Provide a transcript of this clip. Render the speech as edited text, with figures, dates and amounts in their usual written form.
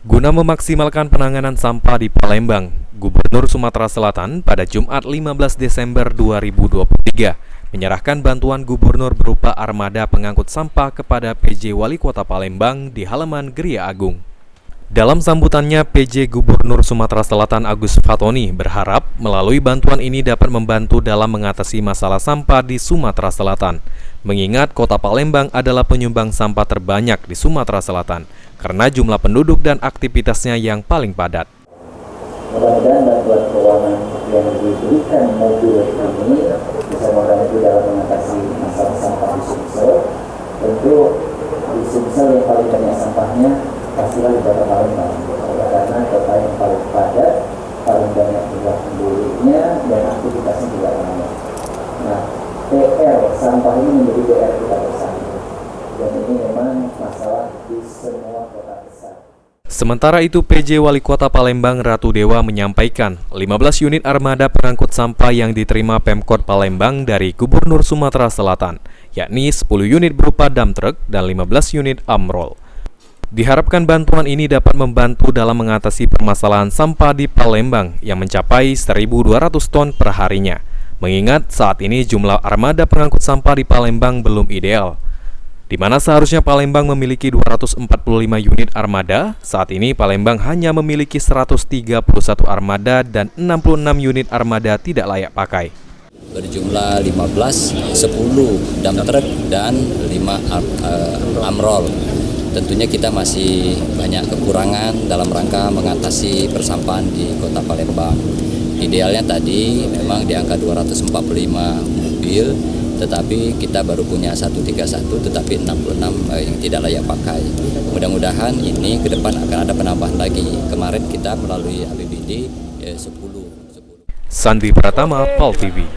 Guna memaksimalkan penanganan sampah di Palembang, Gubernur Sumatera Selatan pada Jumat 15 Desember 2023 menyerahkan bantuan gubernur berupa armada pengangkut sampah kepada PJ Wali Kota Palembang di halaman Geria Agung. Dalam sambutannya, PJ Gubernur Sumatera Selatan Agus Fatoni berharap melalui bantuan ini dapat membantu dalam mengatasi masalah sampah di Sumatera Selatan, mengingat Kota Palembang adalah penyumbang sampah terbanyak di Sumatera Selatan karena jumlah penduduk dan aktivitasnya yang paling padat. Mudah-mudahan bantuan keuangan yang diberikan mobil ini bisa membantu dalam mengatasi masalah sampah di Sumsel. Tentu di Sumsel yang paling banyak sampahnya pastilah di Kota Palembang, karena kota yang paling padat, paling banyak jumlah penduduknya dan aktivitasnya juga banyak. Nah, PR sampah ini menjadi PR kita bersama, dan ini memang masalah di semua kota besar. Sementara itu, PJ Wali Kota Palembang Ratu Dewa menyampaikan 15 unit armada pengangkut sampah yang diterima Pemkot Palembang dari Gubernur Sumatera Selatan, yakni 10 unit berupa dump truck dan 15 unit amrol. Diharapkan bantuan ini dapat membantu dalam mengatasi permasalahan sampah di Palembang yang mencapai 1.200 ton per harinya, mengingat saat ini jumlah armada pengangkut sampah di Palembang belum ideal. Di mana seharusnya Palembang memiliki 245 unit armada, saat ini Palembang hanya memiliki 131 armada dan 66 unit armada tidak layak pakai. Berjumlah 15, 10 dump truck dan 5 amrol. Tentunya kita masih banyak kekurangan dalam rangka mengatasi persampahan di Kota Palembang. Idealnya tadi memang di angka 245 mobil, tetapi kita baru punya 131, tetapi 66 yang tidak layak pakai. Mudah-mudahan ini ke depan akan ada penambahan lagi. Kemarin kita melalui APBD 10. Sandi Pratama, PAL TV.